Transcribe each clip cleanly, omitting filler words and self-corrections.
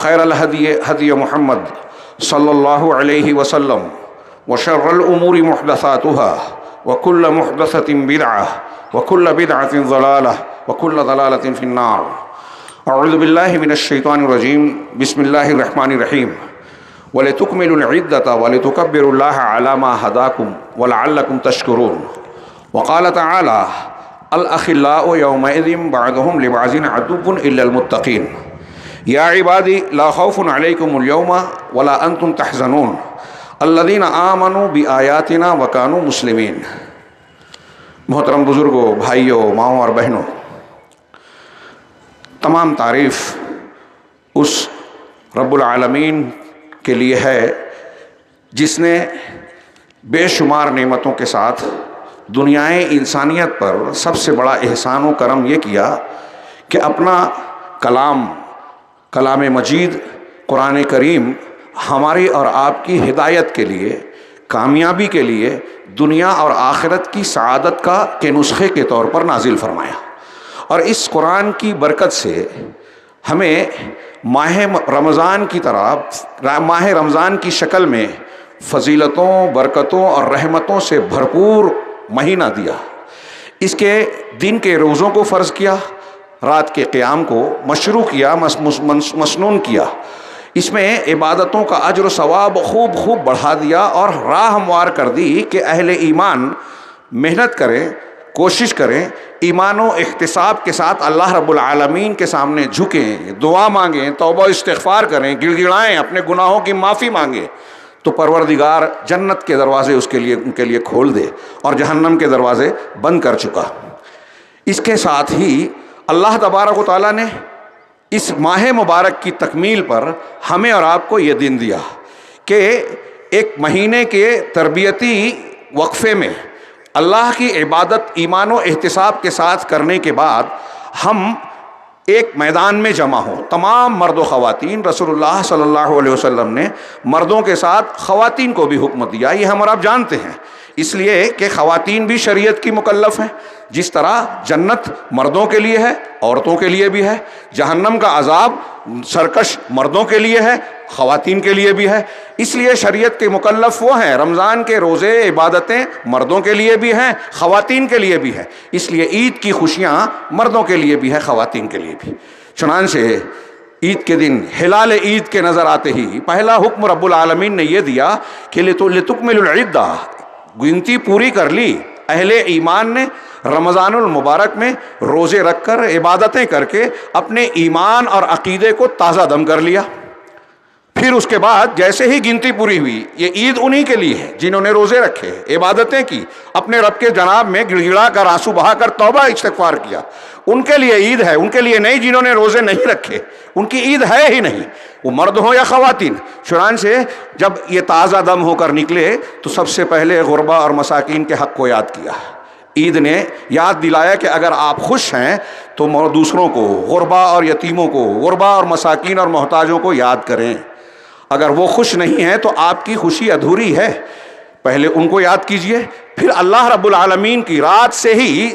خیر الہدی ہدی محمد صلی اللہ علیہ وسلم وشر الامور محدثاتها وکل محدثۃ بدعہ وکل بدعۃ ضلالہ وکل ضلالۃ فی النار۔ اعوذ باللہ من الشیطان الرجیم، بسم اللہ الرحمن الرحیم۔ وَلِتُكْمِلُوا الْعِدَّةَ وَلِتُكَبِّرُوا اللَّهَ عَلَى مَا هَدَاكُمْ وَلَعَلَّكُمْ تَشْكُرُونَ۔ وقال تعالی الأخلاء يومئذ بعضهم لبعض عدو إلا المتقين۔ یا عبادی لا خوف علیکم اليوم ولا انتم تحزنون الذین آمنوا بآیاتنا وکانوا مسلمین۔ محترم بزرگوں، بھائیوں، ماؤں اور بہنوں، تمام تعریف اس رب العالمین کے لیے ہے جس نے بے شمار نعمتوں کے ساتھ دنیائے انسانیت پر سب سے بڑا احسان و کرم یہ کیا کہ اپنا کلام مجید قرآن کریم ہماری اور آپ کی ہدایت کے لیے، کامیابی کے لیے، دنیا اور آخرت کی سعادت کے نسخے کے طور پر نازل فرمایا۔ اور اس قرآن کی برکت سے ہمیں ماہ رمضان کی طرح ماہ رمضان کی شکل میں فضیلتوں، برکتوں اور رحمتوں سے بھرپور مہینہ دیا۔ اس کے دن کے روزوں کو فرض کیا، رات کے قیام کو مشروع کیا، مسنون کیا۔ اس میں عبادتوں کا اجر و ثواب خوب بڑھا دیا اور راہ ہموار کر دی کہ اہل ایمان محنت کریں، کوشش کریں، ایمان و احتساب کے ساتھ اللہ رب العالمین کے سامنے جھکیں، دعا مانگیں، توبہ استغفار کریں، گڑ گڑائیں، اپنے گناہوں کی معافی مانگیں، تو پروردگار جنت کے دروازے ان کے لیے کھول دے اور جہنم کے دروازے بند کر چکا۔ اس کے ساتھ ہی اللہ تبارک و تعالیٰ نے اس ماہ مبارک کی تکمیل پر ہمیں اور آپ کو یہ دن دیا کہ ایک مہینے کے تربیتی وقفے میں اللہ کی عبادت ایمان و احتساب کے ساتھ کرنے کے بعد ہم ایک میدان میں جمع ہوں، تمام مرد و خواتین۔ رسول اللہ صلی اللہ علیہ وسلم نے مردوں کے ساتھ خواتین کو بھی حکم دیا، یہ ہم اور آپ جانتے ہیں، اس لیے کہ خواتین بھی شریعت کی مکلف ہیں۔ جس طرح جنت مردوں کے لیے ہے، عورتوں کے لیے بھی ہے، جہنم کا عذاب سرکش مردوں کے لیے ہے، خواتین کے لیے بھی ہے، اس لیے شریعت کے مکلف وہ ہیں۔ رمضان کے روزے، عبادتیں مردوں کے لیے بھی ہیں، خواتین کے لیے بھی ہے، اس لیے عید کی خوشیاں مردوں کے لیے بھی ہے، خواتین کے لیے بھی۔ چنانچہ عید کے دن ہلال عید کے نظر آتے ہی پہلا حکم رب العالمین نے یہ دیا کہ لِتُكْمِلُوا الْعِدَّةَ، گنتی پوری کر لی۔ اہل ایمان نے رمضان المبارک میں روزے رکھ کر، عبادتیں کر کے اپنے ایمان اور عقیدے کو تازہ دم کر لیا۔ پھر اس کے بعد جیسے ہی گنتی پوری ہوئی، یہ عید انہی کے لیے ہے جنہوں نے روزے رکھے، عبادتیں کی، اپنے رب کے جناب میں گڑ گڑا کر، آنسو بہا کر توبہ استغفار کیا، ان کے لیے عید ہے، ان کے لیے نہیں جنہوں نے روزے نہیں رکھے، ان کی عید ہے ہی نہیں، وہ مرد ہوں یا خواتین۔ چنانچہ جب یہ تازہ دم ہو کر نکلے تو سب سے پہلے غربا اور مساکین کے حق کو یاد کیا۔ عید نے یاد دلایا کہ اگر آپ خوش ہیں تو دوسروں کو، غربا اور یتیموں کو، غربا اور مساکین اور محتاجوں کو یاد کریں۔ اگر وہ خوش نہیں ہیں تو آپ کی خوشی ادھوری ہے، پہلے ان کو یاد کیجئے، پھر اللہ رب العالمین کی رات سے ہی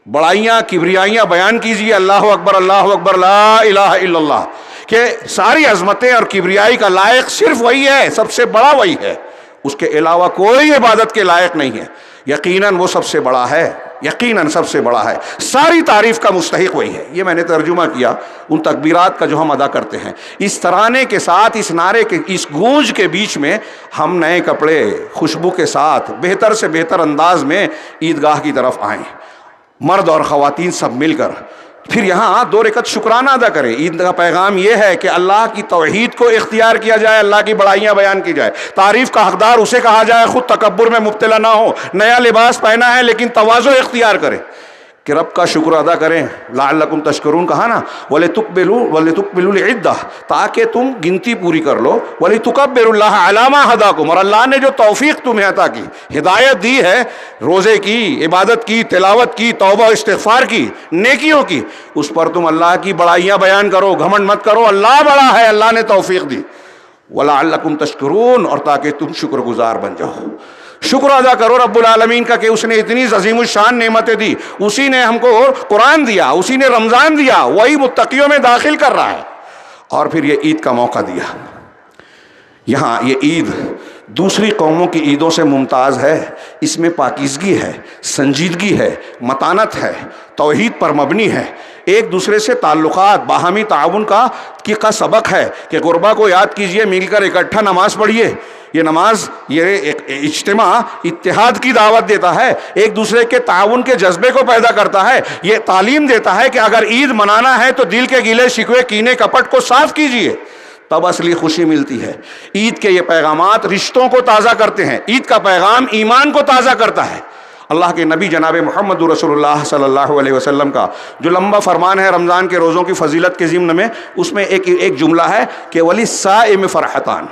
بڑائیاں، کبریائیاں بیان کیجئے، اللہ اکبر لا الہ الا اللہ، کہ ساری عظمتیں اور کبریائی کا لائق صرف وہی ہے، سب سے بڑا وہی ہے، اس کے علاوہ کوئی عبادت کے لائق نہیں ہے۔ یقیناً وہ سب سے بڑا ہے، یقیناً سب سے بڑا ہے، ساری تعریف کا مستحق وہی ہے۔ یہ میں نے ترجمہ کیا ان تکبیرات کا جو ہم ادا کرتے ہیں۔ اس ترانے کے ساتھ، اس نعرے کے، اس گونج کے بیچ میں ہم نئے کپڑے، خوشبو کے ساتھ، بہتر سے بہتر انداز میں عیدگاہ کی طرف آئیں، مرد اور خواتین سب مل کر۔ پھر یہاں 2 رکعت شکرانہ ادا کریں۔ عید کا پیغام یہ ہے کہ اللہ کی توحید کو اختیار کیا جائے، اللہ کی بڑائیاں بیان کی جائے، تعریف کا حقدار اسے کہا جائے، خود تکبر میں مبتلا نہ ہو، نیا لباس پہنا ہے لیکن تواضع اختیار کرے کہ رب کا شکر ادا کریں۔ لعلکم تشکرون کہا نا، وَلِتُكْمِلُوا الْعِدَّةَ، تاکہ تم گنتی پوری کر لو، وَلِتُكَبِّرُوا اللَّهَ عَلَى مَا هَدَاكُمْ، اور اللہ نے جو توفیق تمہیں عطا کی، ہدایت دی ہے، روزے کی، عبادت کی، تلاوت کی، توبہ استغفار کی، نیکیوں کی، اس پر تم اللہ کی بڑائیاں بیان کرو، گھمنڈ مت کرو، اللہ بڑا ہے، اللہ نے توفیق دی۔ وَلَعَلَّكُمْ تَشْكُرُونَ، اور تاکہ تم شکر گزار بن جاؤ۔ شکر ادا کرو رب العالمین کا کہ اس نے اتنی عظیم الشان نعمتیں دی، اسی نے ہم کو قرآن دیا، اسی نے رمضان دیا، وہی متقیوں میں داخل کر رہا ہے، اور پھر یہ عید کا موقع دیا. یہاں یہ عید دوسری قوموں کی عیدوں سے ممتاز ہے. اس میں پاکیزگی ہے، سنجیدگی ہے، متانت ہے، توحید پر مبنی ہے، ایک دوسرے سے تعلقات، باہمی تعاون کا سبق ہے کہ غربا کو یاد کیجئے، مل کر اکٹھا نماز پڑھیے. یہ نماز، یہ ایک اجتماع اتحاد کی دعوت دیتا ہے، ایک دوسرے کے تعاون کے جذبے کو پیدا کرتا ہے. یہ تعلیم دیتا ہے کہ اگر عید منانا ہے تو دل کے گلے شکوے کینے کپٹ کو صاف کیجئے، تب اصلی خوشی ملتی ہے. عید کے یہ پیغامات رشتوں کو تازہ کرتے ہیں. عید کا پیغام ایمان کو تازہ کرتا ہے. اللہ کے نبی جناب محمد رسول اللہ صلی اللہ علیہ وسلم کا جو لمبا فرمان ہے رمضان کے روزوں کی فضیلت کے ضمن میں، اس میں ایک جملہ ہے کہ وَلِلصَّائِمِ فَرْحَتَانِ،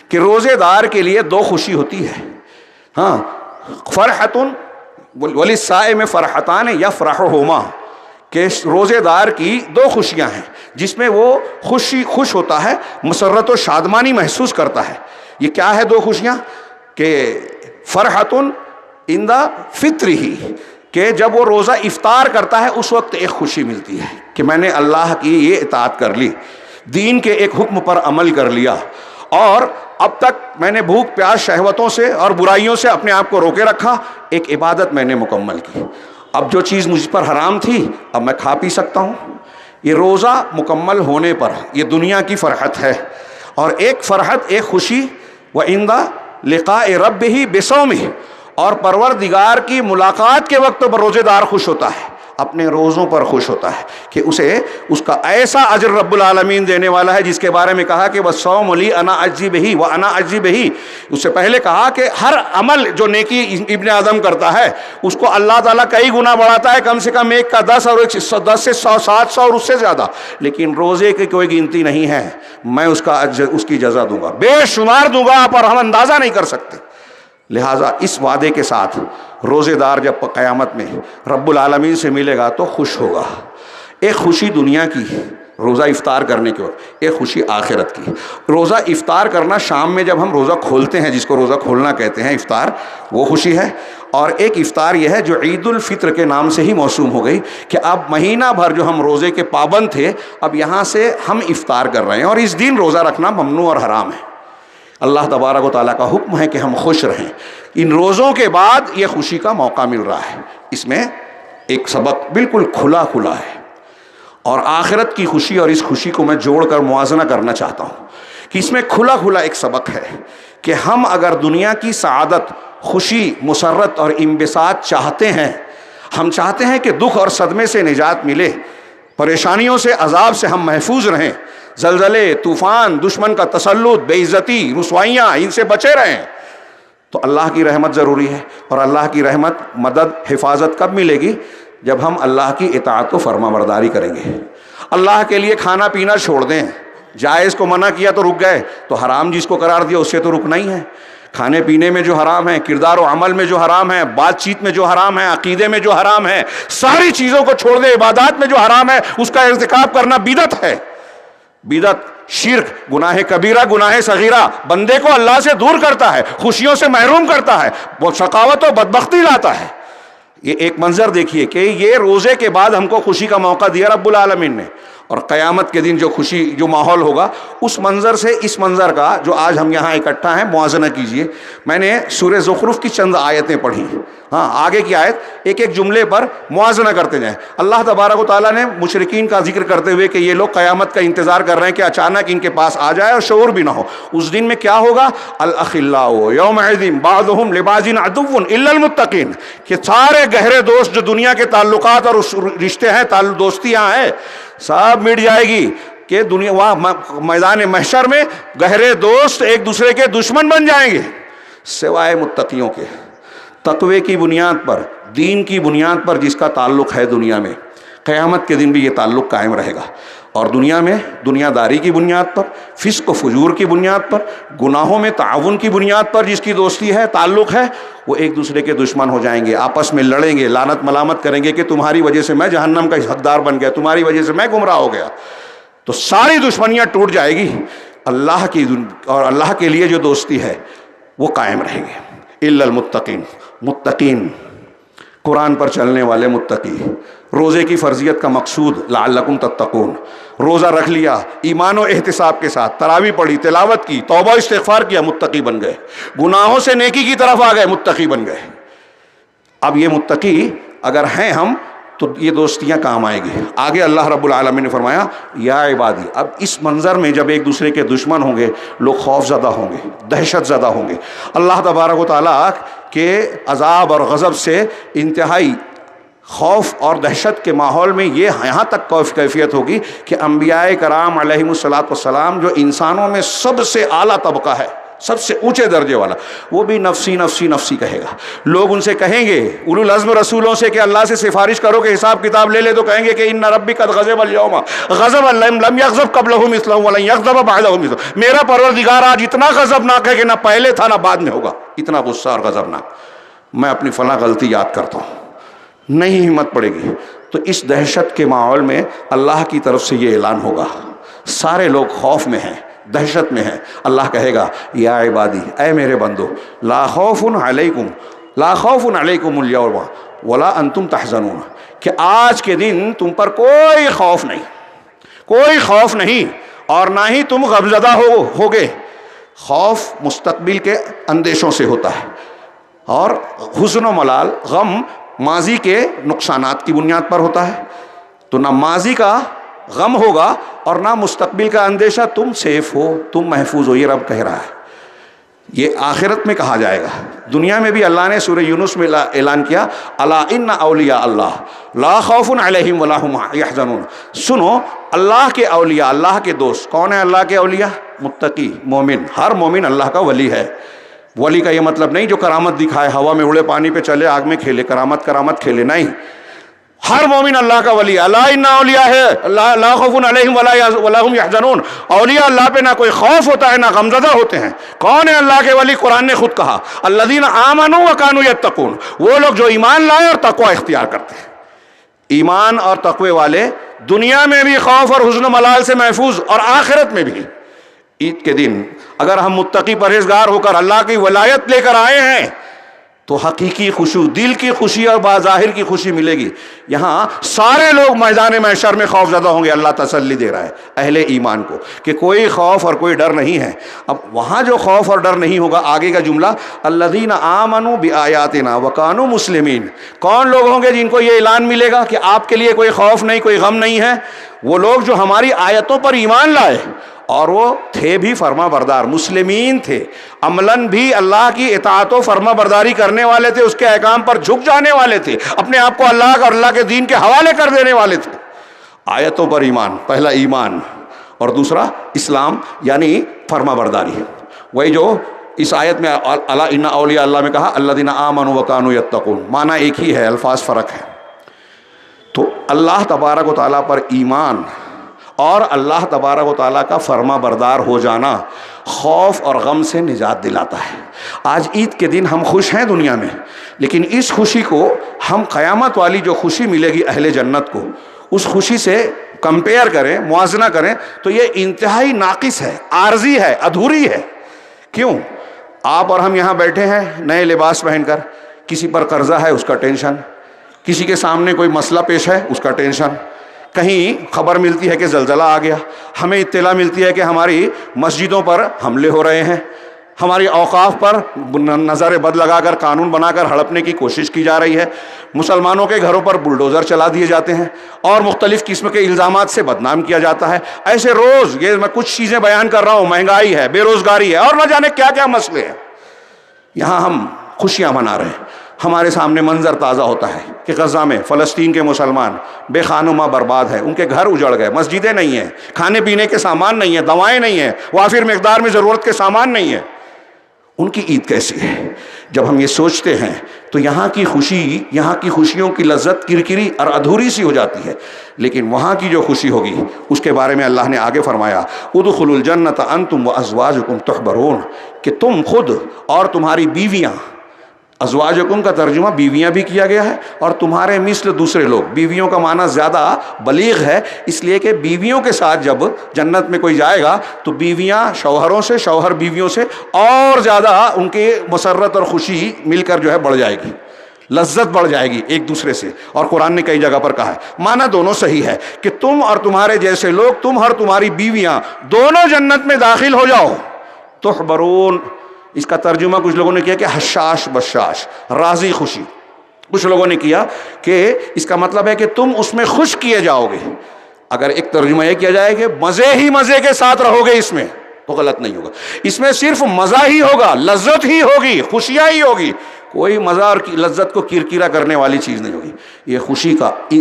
کہ روزے دار کے لیے دو خوشی ہوتی ہے. ہاں، فرحتن وَلِلصَّائِمِ فَرْحَتَانِ يَفْرَحُهُمَا، کہ روزے دار کی دو خوشیاں ہیں جس میں وہ خوش ہوتا ہے، مسرت و شادمانی محسوس کرتا ہے. یہ کیا ہے دو خوشیاں؟ کہ فرحتن عند فطرہ، کہ جب وہ روزہ افطار کرتا ہے اس وقت ایک خوشی ملتی ہے کہ میں نے اللہ کی یہ اطاعت کر لی، دین کے ایک حکم پر عمل کر لیا، اور اب تک میں نے بھوک پیاس شہوتوں سے اور برائیوں سے اپنے آپ کو روکے رکھا، ایک عبادت میں نے مکمل کی. اب جو چیز مجھ پر حرام تھی اب میں کھا پی سکتا ہوں. یہ روزہ مکمل ہونے پر یہ دنیا کی فرحت ہے. اور ایک فرحت، ایک خوشی وَعِندَ لِقَاءِ رَبِّهِ بِصَوْمِهِ، اور پروردگار کی ملاقات کے وقت پر روزے دار خوش ہوتا ہے، اپنے روزوں پر خوش ہوتا ہے کہ اسے اس کا ایسا اجر رب العالمین دینے والا ہے جس کے بارے میں کہا کہ وَالصَّوْمُ لِي أَنَا أَجْزِي بِهِ وَأَنَا أَجْزِي بِهِ. اس سے پہلے کہا کہ ہر عمل جو نیکی ابن آدم کرتا ہے اس کو اللہ تعالیٰ کئی گنا بڑھاتا ہے، کم سے کم ایک کا 10 اور 10 سے 100 700 اور اس سے زیادہ. لیکن روزے کی کوئی گنتی نہیں ہے، میں اس کی جزا دوں گا، بے شمار دوں گا، پر ہم اندازہ نہیں کر سکتے. لہٰذا اس وعدے کے ساتھ روزے دار جب قیامت میں رب العالمین سے ملے گا تو خوش ہوگا. ایک خوشی دنیا کی روزہ افطار کرنے کے وقت، ایک خوشی آخرت کی. روزہ افطار کرنا، شام میں جب ہم روزہ کھولتے ہیں، جس کو روزہ کھولنا کہتے ہیں، افطار، وہ خوشی ہے. اور ایک افطار یہ ہے جو عید الفطر کے نام سے ہی موسوم ہو گئی کہ اب مہینہ بھر جو ہم روزے کے پابند تھے، اب یہاں سے ہم افطار کر رہے ہیں، اور اس دن روزہ رکھنا ممنوع اور حرام ہے. اللہ تبارک و تعالیٰ کا حکم ہے کہ ہم خوش رہیں. ان روزوں کے بعد یہ خوشی کا موقع مل رہا ہے. اس میں ایک سبق بالکل کھلا ہے، اور آخرت کی خوشی اور اس خوشی کو میں جوڑ کر موازنہ کرنا چاہتا ہوں کہ اس میں کھلا ایک سبق ہے کہ ہم اگر دنیا کی سعادت، خوشی، مسرت اور انبساط چاہتے ہیں، ہم چاہتے ہیں کہ دکھ اور صدمے سے نجات ملے، پریشانیوں سے، عذاب سے ہم محفوظ رہیں، زلزلے، طوفان، دشمن کا تسلط، بے عزتی، رسوائیاں، ان سے بچے رہیں، تو اللہ کی رحمت ضروری ہے. اور اللہ کی رحمت، مدد، حفاظت کب ملے گی؟ جب ہم اللہ کی اطاعت و فرما برداری کریں گے. اللہ کے لیے کھانا پینا چھوڑ دیں، جائز کو منع کیا تو رک گئے، تو حرام جس کو قرار دیا اس سے تو رکنا ہی ہے. کھانے پینے میں جو حرام ہے، کردار و عمل میں جو حرام ہے، بات چیت میں جو حرام ہے، عقیدے میں جو حرام ہے، ساری چیزوں کو چھوڑ دیں. عبادات میں جو حرام ہے اس کا ارتکاب کرنا بدعت ہے. بدعت، شرک، گناہ کبیرہ، گناہ صغیرہ بندے کو اللہ سے دور کرتا ہے، خوشیوں سے محروم کرتا ہے، وہ شقاوت و بدبختی لاتا ہے. یہ ایک منظر دیکھیے کہ یہ روزے کے بعد ہم کو خوشی کا موقع دیا رب العالمین نے، اور قیامت کے دن جو خوشی، جو ماحول ہوگا، اس منظر سے اس منظر کا جو آج ہم یہاں اکٹھا ہیں موازنہ کیجئے. میں نے سورہ زخرف کی چند آیتیں پڑھی، ہاں آگے کی آیت ایک ایک جملے پر موازنہ کرتے جائیں. اللہ تبارک و تعالیٰ نے مشرکین کا ذکر کرتے ہوئے کہ یہ لوگ قیامت کا انتظار کر رہے ہیں کہ اچانک ان کے پاس آ جائے اور شعور بھی نہ ہو. اس دن میں کیا ہوگا؟ الاخلاء یومئذ بعضهم لبعض عدو الا المتقین، کہ سارے گہرے دوست جو دنیا کے تعلقات اور رشتے ہیں، دوستیاں ہیں، سب مٹ جائے گی کہ دنیا وہاں میدان محشر میں گہرے دوست ایک دوسرے کے دشمن بن جائیں گے، سوائے متقیوں کے. تقوی کی بنیاد پر، دین کی بنیاد پر جس کا تعلق ہے دنیا میں، قیامت کے دن بھی یہ تعلق قائم رہے گا. اور دنیا میں دنیا داری کی بنیاد پر، فسق و فجور کی بنیاد پر، گناہوں میں تعاون کی بنیاد پر جس کی دوستی ہے، تعلق ہے، وہ ایک دوسرے کے دشمن ہو جائیں گے، آپس میں لڑیں گے، لعنت ملامت کریں گے کہ تمہاری وجہ سے میں جہنم کا حقدار بن گیا، تمہاری وجہ سے میں گمراہ ہو گیا. تو ساری دشمنیاں ٹوٹ جائے گی، اللہ کی اور اللہ کے لیے جو دوستی ہے وہ قائم رہے گی. الا المتقین، متقین قرآن پر چلنے والے متقی، روزے کی فرضیت کا مقصود لعلکم تتقون، روزہ رکھ لیا ایمان و احتساب کے ساتھ، تراویح پڑھی، تلاوت کی، توبہ استغفار کیا، متقی بن گئے، گناہوں سے نیکی کی طرف آ گئے، متقی بن گئے۔ اب یہ متقی اگر ہیں ہم تو یہ دوستیاں کام آئے گی۔ آگے اللہ رب العالمین نے فرمایا یا عبادی، اب اس منظر میں جب ایک دوسرے کے دشمن ہوں گے لوگ خوف زدہ ہوں گے، دہشت زدہ ہوں گے، اللہ تبارک و تعالیٰ کے عذاب اور غضب سے انتہائی خوف اور دہشت کے ماحول میں یہ یہاں تک کیفیت ہوگی کہ انبیاء کرام علیہم الصلاۃ والسلام جو انسانوں میں سب سے اعلیٰ طبقہ ہے، سب سے اونچے درجے والا، وہ بھی نفسی نفسی نفسی کہے گا۔ لوگ ان سے کہیں گے اولو العزم رسولوں سے کہ اللہ سے سفارش کرو کہ حساب کتاب لے لے، تو کہیں گے کہ ان ربی قد غضب اليوم غضبا لم یغضب قبلہ مثلہ ولن یغضب بعدہ مثلہ، میرا پروردگار آج اتنا غضبناک ہے کہ نہ پہلے تھا نہ بعد میں ہوگا، اتنا غصہ اور غضبناک۔ میں اپنی فلاں غلطی یاد کرتا ہوں، نہیں ہمت پڑے گی۔ تو اس دہشت کے ماحول میں اللہ کی طرف سے یہ اعلان ہوگا، سارے لوگ خوف میں ہیں، دہشت میں ہیں۔ اللہ کہے گا یا عبادی، اے میرے بندو، لا خوف علیکم اليوم ولا انتم تحزنون، کہ آج کے دن تم پر کوئی خوف نہیں، کوئی خوف نہیں، اور نہ ہی تم غمزدہ ہوگے۔ خوف مستقبل کے اندیشوں سے ہوتا ہے، اور حزن و ملال، غم ماضی کے نقصانات کی بنیاد پر ہوتا ہے۔ تو نہ ماضی کا غم ہوگا اور نہ مستقبل کا اندیشہ، تم سیف ہو، تم محفوظ ہو، یہ رب کہہ رہا ہے۔ یہ آخرت میں کہا جائے گا۔ دنیا میں بھی اللہ نے سورہ یونس میں اعلان کیا الا ان اولیاء اللہ لا خوف علیہم ولا هم یحزنون، سنو اللہ کے اولیاء، اللہ کے دوست کون ہیں؟ اللہ کے اولیاء متقی، مومن۔ ہر مومن اللہ کا ولی ہے۔ ولی کا یہ مطلب نہیں جو کرامت دکھائے، ہوا میں اڑے، پانی پہ چلے، آگ میں کھیلے، کرامت کھیلے، نہیں۔ ہر مومن اللہ کا ولی۔ الا ان اولیاء ہے لا خوف علیہم ولا هم یحزنون، اولیاء اللہ پہ نہ کوئی خوف ہوتا ہے نہ غمزدہ ہوتے ہیں۔ کون ہے اللہ کے ولی؟ قرآن نے خود کہا الذین آمنوا وکانوا یتقون، وہ لوگ جو ایمان لائے اور تقوی اختیار کرتے ہیں۔ ایمان اور تقوی والے دنیا میں بھی خوف اور حزن و ملال سے محفوظ، اور آخرت میں بھی۔ عید کے دن اگر ہم متقی پرہیزگار ہو کر اللہ کی ولایت لے کر آئے ہیں تو حقیقی خوشی، دل کی خوشی اور باظاہر کی خوشی ملے گی۔ یہاں سارے لوگ میدان محشر میں خوف زدہ ہوں گے۔ اللہ تسلی دے رہا ہے اہل ایمان کو کہ کوئی خوف اور کوئی ڈر نہیں ہے۔ اب وہاں جو خوف اور ڈر نہیں ہوگا، آگے کا جملہ الذین آمنوا بآیاتنا وکانوا مسلمین، کون لوگ ہوں گے جن کو یہ اعلان ملے گا کہ آپ کے لیے کوئی خوف نہیں، کوئی غم نہیں ہے؟ وہ لوگ جو ہماری آیتوں پر ایمان لائے اور وہ تھے بھی فرما بردار، مسلمین تھے، عملاً بھی اللہ کی اطاعت و فرما برداری کرنے والے تھے، اس کے احکام پر جھک جانے والے تھے، اپنے آپ کو اللہ اور اللہ کے دین کے حوالے کر دینے والے تھے۔ آیتوں پر ایمان، پہلا ایمان، اور دوسرا اسلام یعنی فرما برداری۔ وہی جو اس آیت میں الا ان اولیاء اللہ میں کہا الذین آمنوا وکانوا یتقون، معنی ایک ہی ہے، الفاظ فرق ہے۔ تو اللہ تبارک و تعالیٰ پر ایمان اور اللہ تبارک و تعالیٰ کا فرما بردار ہو جانا خوف اور غم سے نجات دلاتا ہے۔ آج عید کے دن ہم خوش ہیں دنیا میں، لیکن اس خوشی کو ہم قیامت والی جو خوشی ملے گی اہل جنت کو، اس خوشی سے کمپیئر کریں، موازنہ کریں تو یہ انتہائی ناقص ہے، عارضی ہے، ادھوری ہے۔ کیوں؟ آپ اور ہم یہاں بیٹھے ہیں نئے لباس پہن کر، کسی پر قرضہ ہے اس کا ٹینشن، کسی کے سامنے کوئی مسئلہ پیش ہے اس کا ٹینشن، کہیں خبر ملتی ہے کہ زلزلہ آ گیا، ہمیں اطلاع ملتی ہے کہ ہماری مسجدوں پر حملے ہو رہے ہیں، ہماری اوقاف پر نظر بد لگا کر قانون بنا کر ہڑپنے کی کوشش کی جا رہی ہے، مسلمانوں کے گھروں پر بلڈوزر چلا دیے جاتے ہیں، اور مختلف قسم کے الزامات سے بدنام کیا جاتا ہے۔ ایسے روز یہ میں کچھ چیزیں بیان کر رہا ہوں، مہنگائی ہے، بے روزگاری ہے، اور نہ جانے کیا کیا مسئلے ہیں۔ یہاں ہم خوشیاں منا رہے ہیں، ہمارے سامنے منظر تازہ ہوتا ہے کہ غزہ میں فلسطین کے مسلمان بے خانماں برباد ہیں، ان کے گھر اجڑ گئے، مسجدیں نہیں ہیں، کھانے پینے کے سامان نہیں ہیں، دوائیں نہیں ہیں، وافر مقدار میں ضرورت کے سامان نہیں ہیں۔ ان کی عید کیسی ہے؟ جب ہم یہ سوچتے ہیں تو یہاں کی خوشی، یہاں کی خوشیوں کی لذت کرکری اور ادھوری سی ہو جاتی ہے، لیکن وہاں کی جو خوشی ہوگی اس کے بارے میں اللہ نے آگے فرمایا ادخلوا الجنۃ انتم وازواجکم تحبرون، کہ تم خود اور تمہاری بیویاں، ازواجکم کا ترجمہ بیویاں بھی کیا گیا ہے، اور تمہارے مثل دوسرے لوگ، بیویوں کا معنی زیادہ بلیغ ہے، اس لیے کہ بیویوں کے ساتھ جب جنت میں کوئی جائے گا تو بیویاں شوہروں سے، شوہر بیویوں سے اور زیادہ ان کی مسرت اور خوشی مل کر جو ہے بڑھ جائے گی۔ لذت بڑھ جائے گی ایک دوسرے سے. اور قرآن نے کئی جگہ پر کہا ہے معنی دونوں صحیح ہے کہ تم اور تمہارے جیسے لوگ، تم اور تمہاری بیویاں دونوں جنت میں داخل ہو جاؤ. تحبرون، اس کا ترجمہ کچھ لوگوں نے کیا کہ حشاش بشاش، راضی خوشی. کچھ لوگوں نے کیا کہ اس کا مطلب ہے کہ تم اس میں خوش کیے جاؤ گے. اگر ایک ترجمہ یہ کیا جائے کہ مزے ہی مزے کے ساتھ رہو گے اس میں، تو غلط نہیں ہوگا. اس میں صرف مزہ ہی ہوگا، لذت ہی ہوگی، خوشیاں ہی ہوگی. کوئی مزہ اور لذت کو کرکرا کرنے والی چیز نہیں ہوگی. یہ خوشی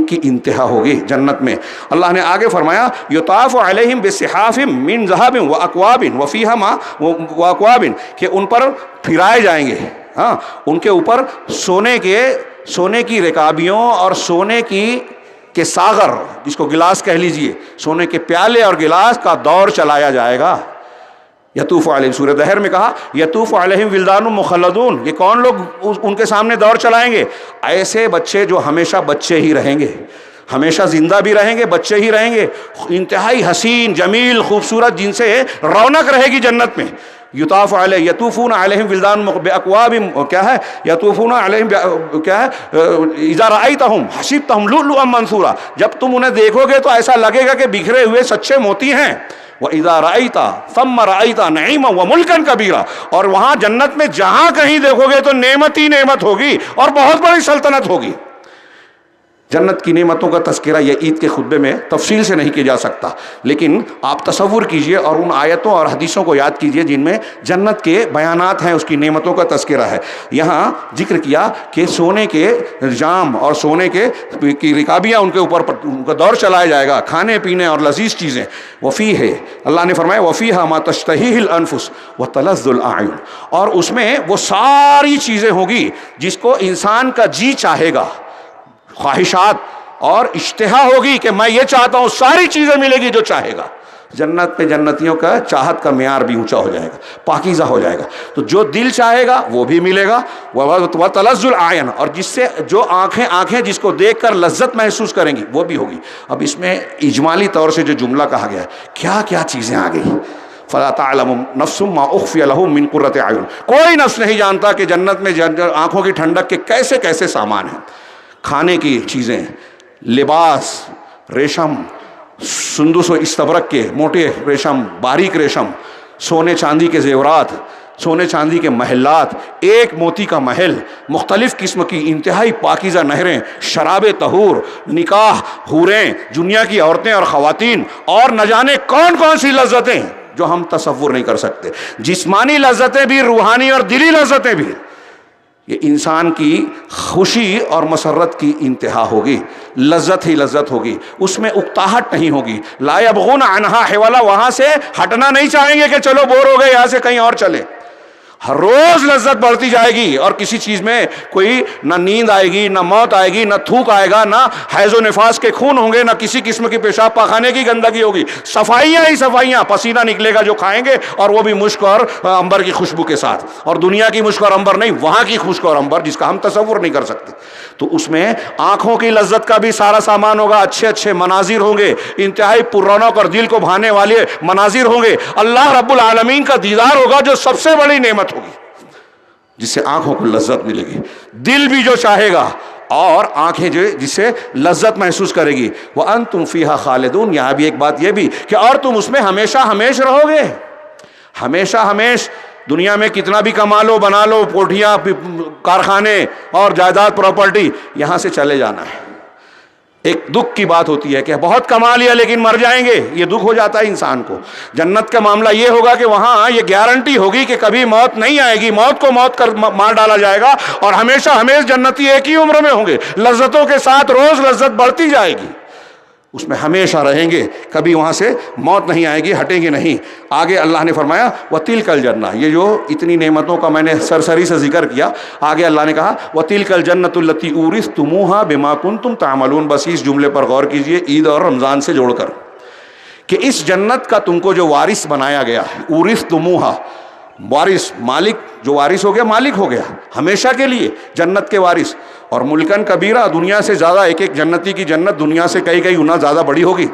کی انتہا ہوگی جنت میں. اللہ نے آگے فرمایا یطاف علیہم بصحاف من ذہب واکواب وفیہا ما واکواب، کہ ان پر پھرائے جائیں گے، ہاں ان کے اوپر سونے کی رکابیوں اور سونے کے ساغر، جس کو گلاس کہہ لیجئے، سونے کے پیالے اور گلاس کا دور چلایا جائے گا. یطوف علیہم، سورہ دہر میں کہا یطوف علیہم ولدان مخلدون، یہ کون لوگ ان کے سامنے دور چلائیں گے؟ ایسے بچے جو ہمیشہ بچے ہی رہیں گے، ہمیشہ زندہ بھی رہیں گے، بچے ہی رہیں گے، انتہائی حسین جمیل خوبصورت، جن سے رونق رہے گی جنت میں. یطوفون علیہم ولدان باکواب، کیا ہے یطوفون علیہم کیا ہے اذا رأیتہم حسبتہم لؤلؤا منثورا، جب تم انہیں دیکھو گے تو ایسا لگے گا کہ بکھرے ہوئے سچے موتی ہیں. وَإِذَا رَأَيْتَ ثَمَّ رَأَيْتَ نَعِيمًا وَمُلْكًا كَبِيرًا، اور وہاں جنت میں جہاں کہیں دیکھو گے تو نعمت ہی نعمت ہوگی اور بہت بڑی سلطنت ہوگی. جنت کی نعمتوں کا تذکرہ یہ عید کے خطبے میں تفصیل سے نہیں کیا جا سکتا، لیکن آپ تصور کیجئے اور ان آیتوں اور حدیثوں کو یاد کیجئے جن میں جنت کے بیانات ہیں، اس کی نعمتوں کا تذکرہ ہے. یہاں ذکر کیا کہ سونے کے جام اور سونے کی رکابیاں ان کے اوپر ان کا دور چلایا جائے گا، کھانے پینے اور لذیذ چیزیں. وفیہ، اللہ نے فرمایا وفیہا ما تشتہیہ الانفس وتلذ الاعین، اور اس میں وہ ساری چیزیں ہوگی جس کو انسان کا جی چاہے گا، خواہشات اور اشتہا ہوگی کہ میں یہ چاہتا ہوں، ساری چیزیں ملے گی جو چاہے گا. جنت پہ جنتیوں کا چاہت کا معیار بھی اونچا ہو جائے گا، پاکیزہ ہو جائے گا. تو جو دل چاہے گا وہ بھی ملے گا. وَتَلَذُّ الْأَعْيُنِ، اور جس سے جو آنکھیں جس کو دیکھ کر لذت محسوس کریں گی وہ بھی ہوگی. اب اس میں اجمالی طور سے جو جملہ کہا گیا ہے، کیا کیا چیزیں آ گئی. فَلَا تَعْلَمُ نَفْسٌ مَا أُخْفِيَ لَهُم مِّن قُرَّةِ أَعْيُنٍ، کوئی نفس نہیں جانتا کہ جنت میں آنکھوں کی ٹھنڈک کے کیسے کیسے سامان ہیں. کھانے کی چیزیں، لباس، ریشم، سندس و استبرق کے موٹے ریشم، باریک ریشم، سونے چاندی کے زیورات، سونے چاندی کے محلات، ایک موتی کا محل، مختلف قسم کی انتہائی پاکیزہ نہریں، شراب طہور، نکاح، حوریں، دنیا کی عورتیں اور خواتین، اور نہ جانے کون کون سی لذتیں جو ہم تصور نہیں کر سکتے. جسمانی لذتیں بھی، روحانی اور دلی لذتیں بھی. یہ انسان کی خوشی اور مسرت کی انتہا ہوگی، لذت ہی لذت ہوگی، اس میں اکتاہٹ نہیں ہوگی. لا یبغون عنہا حولا، وہاں سے ہٹنا نہیں چاہیں گے کہ چلو بور ہو گئے یہاں سے کہیں اور چلے. ہر روز لذت بڑھتی جائے گی اور کسی چیز میں کوئی نہ نیند آئے گی، نہ موت آئے گی، نہ تھوک آئے گا، نہ حیض و نفاس کے خون ہوں گے، نہ کسی قسم کی پیشاب پاخانے کی گندگی ہوگی. صفائیاں ہی صفائیاں، پسینہ نکلے گا جو کھائیں گے، اور وہ بھی مشک اور عنبر کی خوشبو کے ساتھ. اور دنیا کی مشک اور عنبر نہیں، وہاں کی خشک اور عنبر جس کا ہم تصور نہیں کر سکتے. تو اس میں آنکھوں کی لذت کا بھی سارا سامان ہوگا، اچھے اچھے مناظر ہوں گے، انتہائی پررونق اور دل کو بھانے والے مناظر ہوں گے. اللہ رب العالمین کا دیدار ہوگا جو سب سے بڑی نعمت ہوگی، جس سے آنکھوں کو لذت ملے گی، دل بھی جو چاہے گا، اور آنکھیں جو جس سے لذت محسوس کرے گی. وَأَنْتُمْ فِيهَا خَالِدُونَ، یہاں بھی ایک بات یہ بھی کہ اور تم اس میں ہمیشہ ہمیش رہو گے. ہمیشہ ہمیش. دنیا میں کتنا بھی کما لو، بنا لو، کوٹھیاں، کارخانے اور جائیداد، پراپرٹی، یہاں سے چلے جانا ہے. ایک دکھ کی بات ہوتی ہے کہ بہت کما لیا لیکن مر جائیں گے، یہ دکھ ہو جاتا ہے انسان کو. جنت کا معاملہ یہ ہوگا کہ وہاں یہ گارنٹی ہوگی کہ کبھی موت نہیں آئے گی، موت کو موت کر مار ڈالا جائے گا، اور ہمیشہ ہمیش جنتی ایک ہی عمر میں ہوں گے، لذتوں کے ساتھ روز لذت بڑھتی جائے گی، اس میں ہمیشہ رہیں گے، کبھی وہاں سے موت نہیں آئے گی، ہٹیں گے نہیں. آگے اللہ نے فرمایا وَتِلْكَ الْجَنَّةُ، یہ جو اتنی نعمتوں کا میں نے سرسری سے ذکر کیا، آگے اللہ نے کہا وَتِلْكَ الْجَنَّةُ الَّتِي أُورِثْتُمُوهَا بِمَا كُنْتُمْ تَعْمَلُونَ. بس اس جملے پر غور کیجئے عید اور رمضان سے جوڑ کر، کہ اس جنت کا تم کو جو وارث بنایا گیا ہے، أُورِثْتُمُوهَا، وارث، مالک، جو وارث ہو گیا مالک ہو گیا ہمیشہ کے لیے، جنت کے وارث. اور ملکن کبیرہ، دنیا سے زیادہ، ایک ایک جنتی کی جنت دنیا سے کئی کئی گنا زیادہ بڑی ہوگی.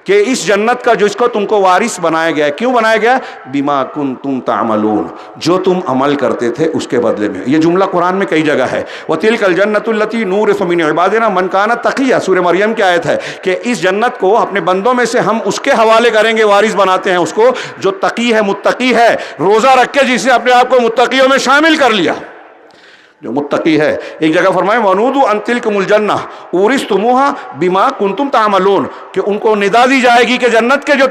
کہ اس جنت کا جس کو تم کو وارث بنایا گیا ہے. کیوں بنایا گیا؟ بما کنتم تعملون، جو تم عمل کرتے تھے اس کے بدلے میں. یہ جملہ قرآن میں کئی جگہ ہے. وَتِلْكَ الْجَنَّةُ الَّتِي نُورِثُ مِنْ عِبَادِنَا مَنْ كَانَ تَقِيًّا، سورہ مریم کی آیت ہے کہ اس جنت کو اپنے بندوں میں سے ہم اس کے حوالے کریں گے، وارث بناتے ہیں اس کو جو تقی ہے، متقی ہے، روزہ رکھ کے جس نے اپنے آپ کو متقیوں میں شامل کر لیا، جو متقی ہے. ایک جگہ فرمائے وَنُودُوا أَن تِلْكُمُ الْجَنَّةُ أُورِثْتُمُوهَا بِمَا كُنتُمْ تَعْمَلُونَ، کہ ان کو ندا دی جائے گی کہ جنت کے جو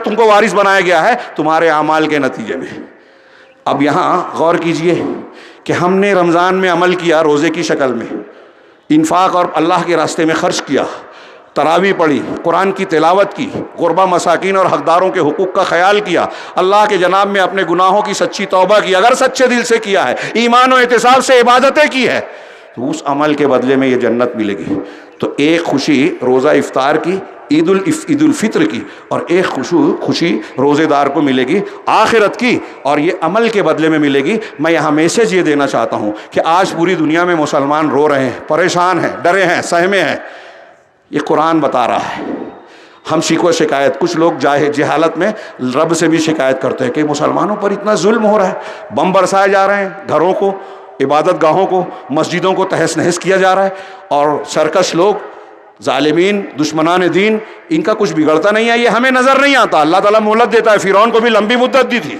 تم کو وارث بنایا گیا ہے تمہارے اعمال کے نتیجے میں. اب یہاں غور کیجئے کہ ہم نے رمضان میں عمل کیا، روزے کی شکل میں انفاق اور اللہ کے راستے میں خرچ کیا، تراویح پڑھی، قرآن کی تلاوت کی، غربا مساکین اور حقداروں کے حقوق کا خیال کیا، اللہ کے جناب میں اپنے گناہوں کی سچی توبہ کی، اگر سچے دل سے کیا ہے، ایمان و احتساب سے عبادتیں کی ہے، تو اس عمل کے بدلے میں یہ جنت ملے گی. تو ایک خوشی روزہ افطار کی، عید الفطر کی، اور ایک خوشی روزے دار کو ملے گی آخرت کی، اور یہ عمل کے بدلے میں ملے گی. میں یہاں میسیج یہ دینا چاہتا ہوں کہ آج پوری دنیا میں مسلمان رو رہے ہیں، پریشان ہیں، ڈرے ہیں، سہمے ہیں. یہ قرآن بتا رہا ہے. ہم شکوہ شکایت، کچھ لوگ جہالت میں رب سے بھی شکایت کرتے ہیں کہ مسلمانوں پر اتنا ظلم ہو رہا ہے، بم برسائے جا رہے ہیں، گھروں کو، عبادت گاہوں کو، مسجدوں کو تہس نہس کیا جا رہا ہے، اور سرکش لوگ، ظالمین، دشمنان دین، ان کا کچھ بگڑتا نہیں ہے. یہ ہمیں نظر نہیں آتا. اللہ تعالیٰ مہلت دیتا ہے. فرعون کو بھی لمبی مدت دی تھی،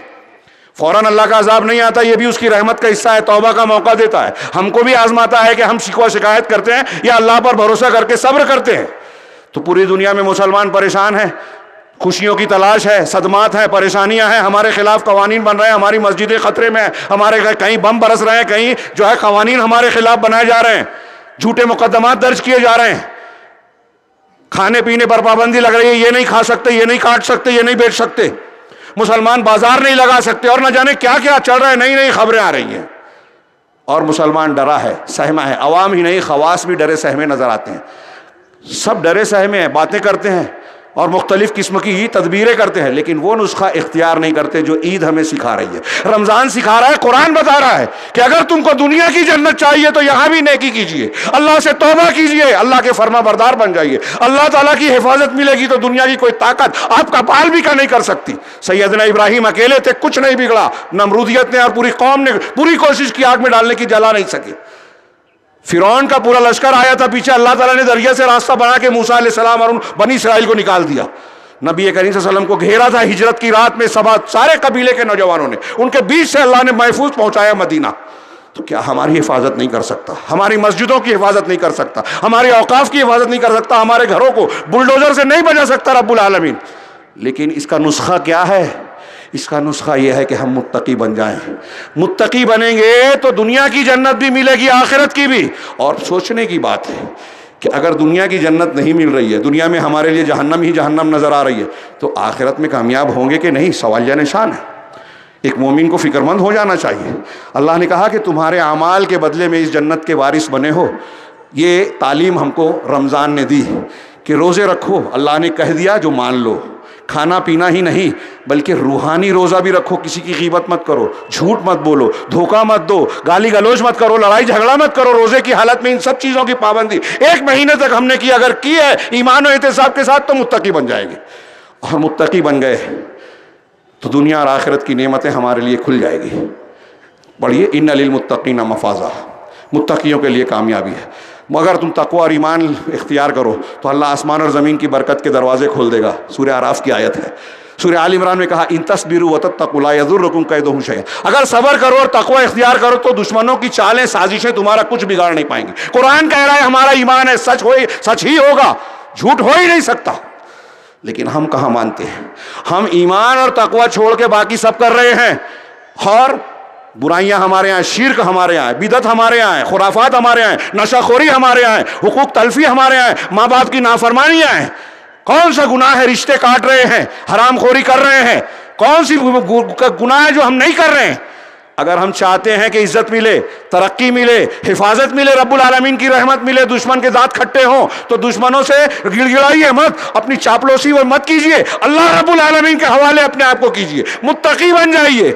فوراً اللہ کا عذاب نہیں آتا، یہ بھی اس کی رحمت کا حصہ ہے، توبہ کا موقع دیتا ہے. ہم کو بھی آزماتا ہے کہ ہم شکوہ شکایت کرتے ہیں یا اللہ پر بھروسہ کر کے صبر کرتے ہیں. تو پوری دنیا میں مسلمان پریشان ہیں، خوشیوں کی تلاش ہے، صدمات ہیں، پریشانیاں ہیں، ہمارے خلاف قوانین بن رہے ہیں، ہماری مسجدیں خطرے میں ہیں، ہمارے کہیں بم برس رہے ہیں، کہیں جو ہے قوانین ہمارے خلاف بنائے جا رہے ہیں، جھوٹے مقدمات درج کیے جا رہے ہیں، کھانے پینے پر پابندی لگ رہی ہے، یہ نہیں کھا سکتے، یہ نہیں کاٹ سکتے، یہ نہیں بیچ سکتے، مسلمان بازار نہیں لگا سکتے، اور نہ جانے کیا کیا چل رہا ہے، نئی نئی خبریں آ رہی ہیں. اور مسلمان ڈرا ہے، سہما ہے. عوام ہی نہیں، خواص بھی ڈرے سہمے نظر آتے ہیں. سب ڈرے سہمے ہیں، باتیں کرتے ہیں اور مختلف قسم کی تدبیریں کرتے ہیں، لیکن وہ نسخہ اختیار نہیں کرتے جو عید ہمیں سکھا رہی ہے، رمضان سکھا رہا ہے، قرآن بتا رہا ہے کہ اگر تم کو دنیا کی جنت چاہیے تو یہاں بھی نیکی کیجیے، اللہ سے توبہ کیجیے، اللہ کے فرما بردار بن جائیے. اللہ تعالیٰ کی حفاظت ملے گی تو دنیا کی کوئی طاقت آپ کا پال بھی کا نہیں کر سکتی. سیدنا ابراہیم اکیلے تھے، کچھ نہیں بگڑا، نمرودیت نے اور پوری قوم نے پوری کوشش کی آگ میں ڈالنے کی، جلا نہیں سکے. فرعون کا پورا لشکر آیا تھا پیچھے، اللہ تعالیٰ نے دریا سے راستہ بنا کے موسیٰ علیہ السلام اور بنی اسرائیل کو نکال دیا. نبی کریم صلی اللہ علیہ وسلم کو گھیرا تھا ہجرت کی رات میں، سارے قبیلے کے نوجوانوں نے، ان کے بیچ سے اللہ نے محفوظ پہنچایا مدینہ. تو کیا ہماری حفاظت نہیں کر سکتا؟ ہماری مسجدوں کی حفاظت نہیں کر سکتا؟ ہمارے اوقاف کی حفاظت نہیں کر سکتا؟ ہمارے گھروں کو بلڈوزر سے نہیں بچا سکتا رب العالمین؟ لیکن اس کا نسخہ کیا ہے؟ اس کا نسخہ یہ ہے کہ ہم متقی بن جائیں. متقی بنیں گے تو دنیا کی جنت بھی ملے گی، آخرت کی بھی. اور سوچنے کی بات ہے کہ اگر دنیا کی جنت نہیں مل رہی ہے، دنیا میں ہمارے لیے جہنم ہی جہنم نظر آ رہی ہے، تو آخرت میں کامیاب ہوں گے کہ نہیں؟ سوالیہ نشان ہے. ایک مومن کو فکر مند ہو جانا چاہیے. اللہ نے کہا کہ تمہارے اعمال کے بدلے میں اس جنت کے وارث بنے ہو. یہ تعلیم ہم کو رمضان نے دی کہ روزے رکھو. اللہ نے کہہ دیا جو مان لو، کھانا پینا ہی نہیں بلکہ روحانی روزہ بھی رکھو. کسی کی غیبت مت کرو، جھوٹ مت بولو، دھوکہ مت دو، گالی گلوچ مت کرو، لڑائی جھگڑا مت کرو. روزے کی حالت میں ان سب چیزوں کی پابندی 1 مہینے تک ہم نے کی. اگر کی ہے ایمان و احتساب کے ساتھ تو متقی بن جائیں گے، اور متقی بن گئے تو دنیا اور آخرت کی نعمتیں ہمارے لیے کھل جائے گی. پڑھیے ان للمتقین مفازہ، متقیوں کے لیے کامیابی ہے. مگر تم تقوی اور ایمان اختیار کرو تو اللہ آسمان اور زمین کی برکت کے دروازے کھول دے گا. سورہ اعراف کی آیت ہے. سورہ آل عمران میں کہا ان تصبروا وتتقوا لا یضرکم کیدہم شیئا، اگر صبر کرو اور تقوی اختیار کرو تو دشمنوں کی چالیں سازشیں تمہارا کچھ بگاڑ نہیں پائیں گے. قرآن کہہ رہا ہے ہمارا ایمان ہے، سچ ہی ہوگا، جھوٹ ہو ہی نہیں سکتا. لیکن ہم کہاں مانتے ہیں؟ ہم ایمان اور تقوی چھوڑ کے باقی سب کر رہے ہیں، اور برائیاں ہمارے یہاں، شرک ہمارے یہاں ہے، بدعت ہمارے یہاں ہے، خرافات ہمارے یہاں ہے، نشہ خوری ہمارے یہاں ہے، حقوق تلفی ہمارے یہاں ہے، ماں باپ کی نافرمانیاں ہیں. کون سا گناہ ہے؟ رشتے کاٹ رہے ہیں، حرام خوری کر رہے ہیں. کون سی گناہ ہے جو ہم نہیں کر رہے ہیں؟ اگر ہم چاہتے ہیں کہ عزت ملے، ترقی ملے، حفاظت ملے، رب العالمین کی رحمت ملے، دشمن کے دانت کھٹے ہوں، تو دشمنوں سے گڑ گڑائیے مت، اپنی چاپلوسی وہ مت کیجیے، اللہ رب العالمین کے حوالے اپنے آپ کو کیجیے، متقی بن جائیے.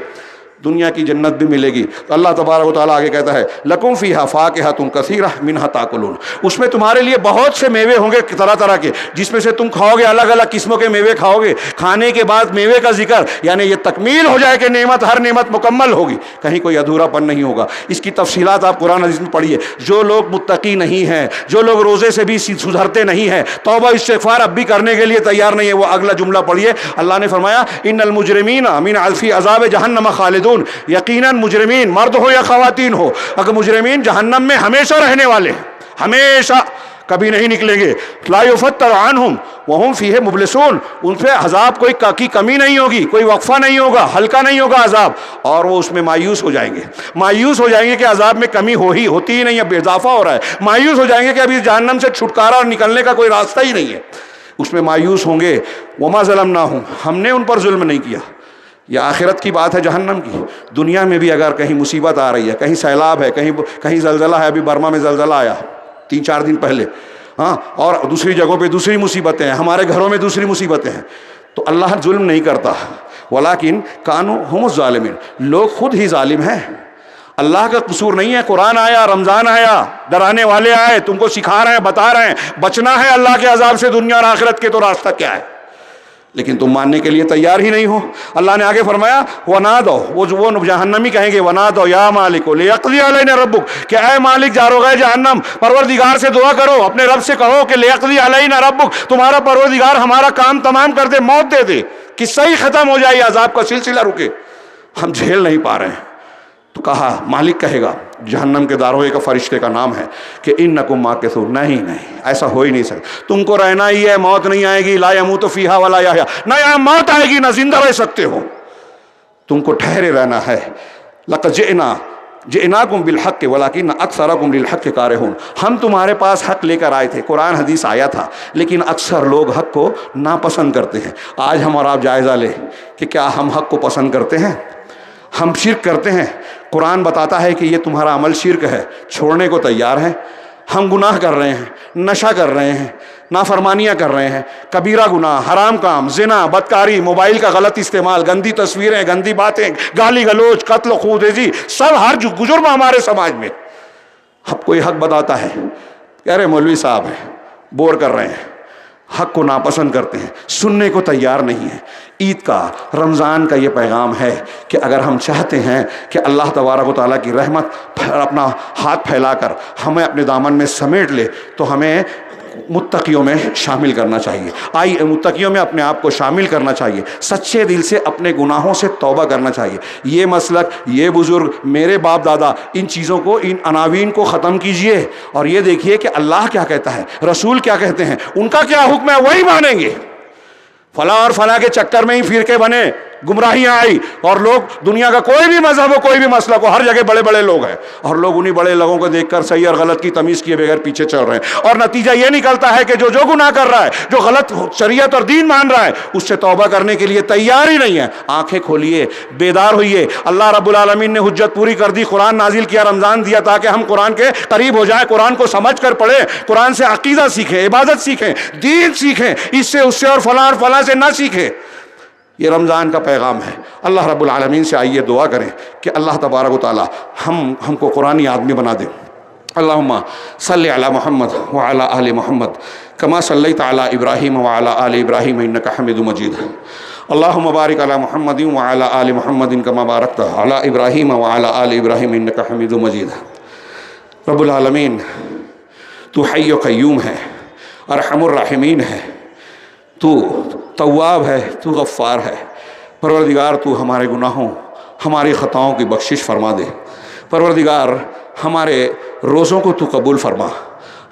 دنیا کی جنت بھی ملے گی۔ تو اللہ تبارک و تعالیٰ آگے کہتا ہے لکم فیہا فاکہۃ کثیرہ منہا تاکلون، اس میں تمہارے لیے بہت سے میوے ہوں گے طرح طرح کے، جس میں سے تم کھاؤ گے، الگ الگ قسموں کے میوے کھاؤ گے۔ کھانے کے بعد میوے کا ذکر، یعنی یہ تکمیل ہو جائے کہ نعمت، ہر نعمت مکمل ہوگی، کہیں کوئی ادھورا پن نہیں ہوگا۔ اس کی تفصیلات آپ قرآن حدیث میں پڑھیے۔ جو لوگ متقی نہیں ہیں، جو لوگ روزے سے بھی سدھرتے نہیں ہیں، توبہ استغفار اب بھی کرنے کے لیے تیار نہیں ہے، وہ اگلا جملہ پڑھیے۔ اللہ نے فرمایا ان المجرمین من فی عذاب جہنم خالدون، یقیناً مجرمین مرد ہو یا خواتین ہو، اگر مجرمین جہنم میں ہمیشہ رہنے والے ہیں، ہمیشہ، کبھی نہیں نکلیں گے۔ لا یفتر عنہم وہم فیہ مبلسون، ان پہ عذاب کوئی کی کمی نہیں ہوگی، کوئی وقفہ نہیں ہوگا، ہلکا نہیں ہوگا عذاب، اور وہ اس میں مایوس ہو جائیں گے۔ مایوس ہو جائیں گے کہ عذاب میں کمی ہوتی ہی نہیں، اب اضافہ ہو رہا ہے۔ مایوس ہو جائیں گے کہ ابھی جہنم سے چھٹکارا اور نکلنے کا کوئی راستہ ہی نہیں ہے، اس میں مایوس ہوں گے۔ وما ظلمناہم، ہم نے ان پر ظلم نہیں کیا۔ یہ آخرت کی بات ہے، جہنم کی۔ دنیا میں بھی اگر کہیں مصیبت آ رہی ہے، کہیں سیلاب ہے، کہیں زلزلہ ہے، ابھی برما میں زلزلہ آیا 3-4 دن پہلے، ہاں، اور دوسری جگہوں پہ دوسری مصیبتیں ہیں، ہمارے گھروں میں دوسری مصیبتیں ہیں، تو اللہ ظلم نہیں کرتا۔ ولیکن کانوا ہم الظالمین، لوگ خود ہی ظالم ہیں، اللہ کا قصور نہیں ہے۔ قرآن آیا، رمضان آیا، ڈرانے والے آئے، تم کو سکھا رہے ہیں، بتا رہے ہیں بچنا ہے اللہ کے عذاب سے دنیا اور آخرت کے، تو راستہ کیا ہے، لیکن تم ماننے کے لیے تیار ہی نہیں ہو۔ اللہ نے آگے فرمایا وَنَادَوْا، وہ جہنمی کہیں گے وَنَادَوْا يَا مَالِكُ لِيَقْضِيَ عَلَيْنَا رَبُّكَ، کہ اے مالک جاروغہ جہنم، پروردگار سے دعا کرو، اپنے رب سے کہو کہ لِيَقْضِيَ عَلَيْنَا رَبُّكَ، تمہارا پروردگار ہمارا کام تمام کر دے، موت دے دے، قصہ ہی ختم ہو جائے، عذاب کا سلسلہ رکے، ہم جھیل نہیں پا رہے ہیں۔ تو کہا، مالک کہے گا، جہنم کے داروغے کا فرشتے کا نام ہے کہ انکم ماکثون، نہیں ایسا ہو ہی نہیں سکتا، تم کو رہنا ہی ہے، موت نہیں آئے گی، لا یموت فیہا ولا یحیا، نہ یہاں موت آئے گی نہ زندہ رہ سکتے ہو، تم کو ٹھہرے رہنا ہے۔ لقد جئناکم بالحق ولکن اکثرکم للحق کارہون، ہم تمہارے پاس حق لے کر آئے تھے، قرآن حدیث آیا تھا، لیکن اکثر لوگ حق کو ناپسند کرتے ہیں۔ آج ہم اور آپ جائزہ لیں کہ کیا ہم حق کو پسند کرتے ہیں؟ ہم شرک کرتے ہیں، قرآن بتاتا ہے کہ یہ تمہارا عمل شرک ہے، چھوڑنے کو تیار ہیں۔ ہم گناہ کر رہے ہیں، نشہ کر رہے ہیں، نافرمانیاں کر رہے ہیں، کبیرہ گناہ، حرام کام، زنا، بدکاری، موبائل کا غلط استعمال، گندی تصویریں، گندی باتیں، گالی گلوچ، قتل و خونریزی، سب ہر جرم ہمارے سماج میں۔ اب کوئی حق بتاتا ہے، کہہ رہے مولوی صاحب ہیں، بور کر رہے ہیں، حق کو ناپسند کرتے ہیں، سننے کو تیار نہیں ہے۔ عید کا، رمضان کا یہ پیغام ہے کہ اگر ہم چاہتے ہیں کہ اللہ تبارک و تعالیٰ کی رحمت اپنا ہاتھ پھیلا کر ہمیں اپنے دامن میں سمیٹ لے، تو ہمیں متقیوں میں شامل کرنا چاہیے۔ آئیے متقیوں میں اپنے آپ کو شامل کرنا چاہیے، سچے دل سے اپنے گناہوں سے توبہ کرنا چاہیے۔ یہ مسلک، یہ بزرگ، میرے باپ دادا، ان چیزوں کو، ان عناوین کو ختم کیجئے اور یہ دیکھیے کہ اللہ کیا کہتا ہے، رسول کیا کہتے ہیں، ان کا کیا حکم ہے، وہی مانیں گے۔ فلاں اور فلاں کے چکر میں ہی فرقے بنے، گمراہیاں آئی، اور لوگ دنیا کا کوئی بھی مذہب ہو، کوئی بھی مسلک ہو، ہر جگہ بڑے بڑے لوگ ہیں، اور لوگ انہی بڑے لوگوں کو دیکھ کر صحیح اور غلط کی تمیز کیے بغیر پیچھے چل رہے ہیں، اور نتیجہ یہ نکلتا ہے کہ جو گناہ کر رہا ہے، جو غلط شریعت اور دین مان رہا ہے، اس سے توبہ کرنے کے لیے تیار ہی نہیں ہے۔ آنکھیں کھولیے، بیدار ہوئیے، اللہ رب العالمین نے حجت پوری کر دی، قرآن نازل کیا، رمضان دیا تاکہ ہم قرآن کے قریب ہو جائیں، قرآن کو سمجھ کر پڑھیں، قرآن سے عقیدہ سیکھیں، عبادت سیکھیں، دین سیکھیں، اس سے اور فلاں سے نہ سیکھیں۔ یہ رمضان کا پیغام ہے۔ اللہ رب العالمین سے آئیے دعا کریں کہ اللہ تبارک و تعالی ہم کو قرآنی آدمی بنا دے۔ اللہم صلی علی محمد وعلی آل محمد کما صلیت علی ابراہیم وعلی آل ابراہیم انک حمید مجید۔ اللہم بارک علی محمد وعلی آل محمد کما بارکت علی ابراہیم وعلی آل ابراہیم انک حمید مجید۔ رب العالمین، تو حی و قیوم ہے، ارحم الراحمین ہے، تو تواب ہے، تو غفار ہے۔ پروردگار تو ہمارے گناہوں، ہماری خطاؤں کی بخشش فرما دے۔ پروردگار ہمارے روزوں کو تو قبول فرما،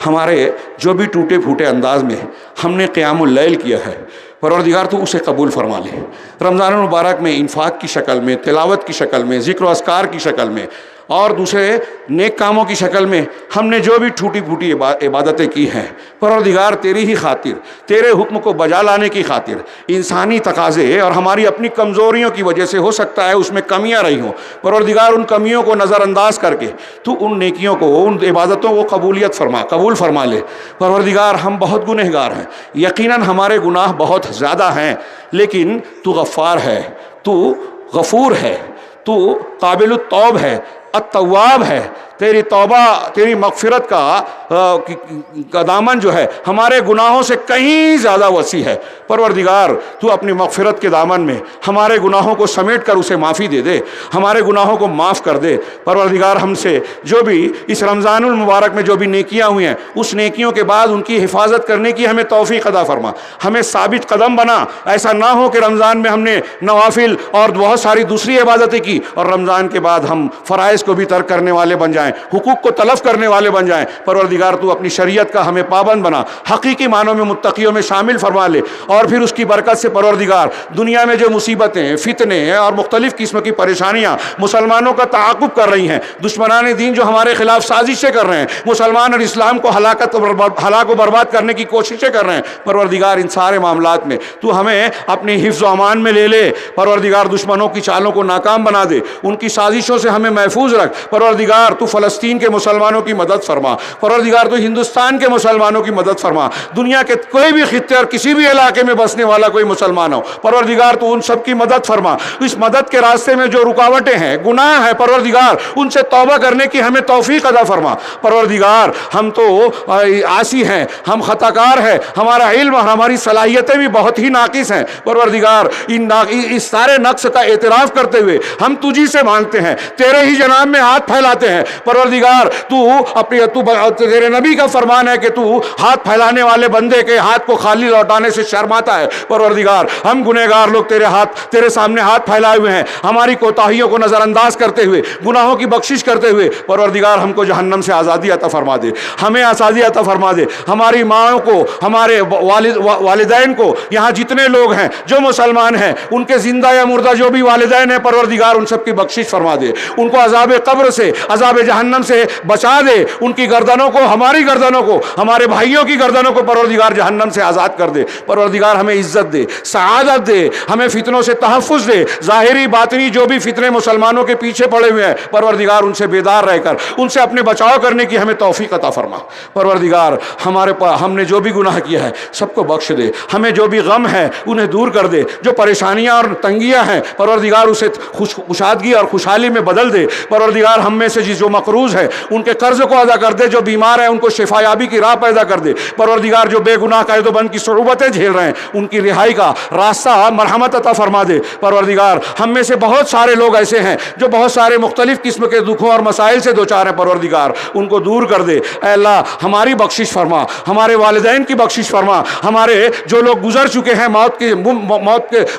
ہمارے جو بھی ٹوٹے پھوٹے انداز میں ہم نے قیام اللیل کیا ہے، پروردگار تو اسے قبول فرما لے۔ رمضان المبارک میں انفاق کی شکل میں، تلاوت کی شکل میں، ذکر و اذکار کی شکل میں اور دوسرے نیک کاموں کی شکل میں ہم نے جو بھی ٹوٹی پھوٹی عبادتیں کی ہیں، پروردگار تیری ہی خاطر، تیرے حکم کو بجا لانے کی خاطر، انسانی تقاضے اور ہماری اپنی کمزوریوں کی وجہ سے ہو سکتا ہے اس میں کمیاں رہی ہوں، پروردگار ان کمیوں کو نظر انداز کر کے تو ان نیکیوں کو، ان عبادتوں کو قبول فرما لے۔ پروردگار ہم بہت گنہگار ہیں، یقیناً ہمارے گناہ بہت زیادہ ہیں، لیکن تو غفار ہے، تو غفور ہے، تو قابل التوب ہے، التواب ہے، تیری توبہ، تیری مغفرت کا دامن جو ہے ہمارے گناہوں سے کہیں زیادہ وسیع ہے۔ پروردگار تو اپنی مغفرت کے دامن میں ہمارے گناہوں کو سمیٹ کر اسے معافی دے دے، ہمارے گناہوں کو معاف کر دے۔ پروردگار ہم سے جو بھی اس رمضان المبارک میں جو بھی نیکیاں ہوئی ہیں، اس نیکیوں کے بعد ان کی حفاظت کرنے کی ہمیں توفیق عطا فرما، ہمیں ثابت قدم بنا۔ ایسا نہ ہو کہ رمضان میں ہم نے نوافل اور بہت ساری دوسری عبادتیں کی اور رمضان کے بعد ہم فرائض کو بھی ترک کرنے والے بن جائیں، حقوق کو تلف کرنے والے بن جائیں۔ پروردگار تو اپنی شریعت کا ہمیں پابند بنا، حقیقی معنوں میں متقیوں میں شامل فرما لے، اور پھر اس کی برکت سے پروردگار دنیا میں جو مصیبتیں، فتنے اور مختلف قسم کی پریشانیاں مسلمانوں کا تعاقب کر رہی ہیں، دشمنان دین جو ہمارے خلاف سازشیں کر رہے ہیں، مسلمان اور اسلام کو ہلاک و برباد کرنے کی کوششیں کر رہے ہیں، پروردگار ان سارے معاملات میں تو ہمیں اپنی حفظ و امان میں لے لے۔ پروردگار دشمنوں کی چالوں کو ناکام بنا دے، ان کی سازشوں سے ہمیں محفوظ رکھ۔ پروردگار تو فلسطین کے مسلمانوں کی مدد فرما، پروردگار تو ہندوستان کے مسلمانوں کی مدد فرما، دنیا کے کوئی بھی خطے اور کسی بھی علاقے میں بسنے والا کوئی مسلمان ہو، پروردگار تو ان سب کی مدد فرما۔ اس مدد کے راستے میں جو رکاوٹیں ہیں، گناہ ہیں، پروردگار ان سے توبہ کرنے کی ہمیں توفیق عطا فرما۔ پروردگار ہم تو عاصی ہیں، ہم خطا کار ہیں، ہمارا علم اور ہماری صلاحیتیں بھی بہت ہی ناقص ہیں۔ پروردگار اس سارے نقص کا اعتراف کرتے ہوئے ہم تجھی سے مانگتے ہیں، تیرے ہی جناب میں ہاتھ پھیلاتے ہیں۔ پروردگار تیرے نبی کا فرمان ہے کہ تو ہاتھ پھیلانے والے بندے کے ہاتھ کو خالی لوٹانے سے شرماتا ہے۔ پروردگار ہم گنہگار لوگ تیرے سامنے ہاتھ پھیلائے ہوئے ہیں، ہماری کوتاہیوں کو نظر انداز کرتے ہوئے، گناہوں کی بخشش کرتے ہوئے۔ پروردگار ہم کو جہنم سے آزادی عطا فرما دے، ہمیں آزادی عطا فرما دے، ہماری ماں کو، ہمارے والدین کو، یہاں جتنے لوگ ہیں جو مسلمان ہیں، ان کے زندہ یا مردہ جو بھی والدین ہیں، پروردگار ان سب کی بخشش فرما دے، ان کو عذاب قبر سے، عذاب جہنم سے بچا دے، ان کی گردنوں کو، ہماری گردنوں کو، ہمارے بھائیوں کی گردنوں کو پروردگار جہنم سے آزاد کر دے۔ پروردگار ہمیں عزت دے، سعادت دے، ہمیں فتنوں سے تحفظ دے، ظاہری باطنی جو بھی فتنے مسلمانوں کے پیچھے پڑے ہوئے ہیں، پروردگار ان سے بیدار رہ کر ان سے اپنے بچاؤ کرنے کی ہمیں توفیق عطا فرما۔ پروردگار ہم نے جو بھی گناہ کیا ہے سب کو بخش دے، ہمیں جو بھی غم ہے انہیں دور کر دے، جو پریشانیاں اور تنگیاں ہیں پروردگار اسے خوشادگی اور خوشحالی میں بدل دے۔ پروردگار ہم میں سے جو مقروض ہے ان کے قرض کو ادا کر دے، جو بیمار ہیں ان کو شفا یابی کی راہ پیدا کر دے۔ پروردگار جو بے گناہ قید و بند کی صعوبتیں جھیل رہے ہیں ان کی رہائی کا راستہ مرحمت عطا فرما دے۔ پروردگار ہم میں سے بہت سارے لوگ ایسے ہیں جو بہت سارے مختلف قسم کے دکھوں اور مسائل سے دوچار ہیں، پروردگار ان کو دور کر دے۔ اے اللہ ہماری بخشش فرما، ہمارے والدین کی بخشش فرما، ہمارے جو لوگ گزر چکے ہیں،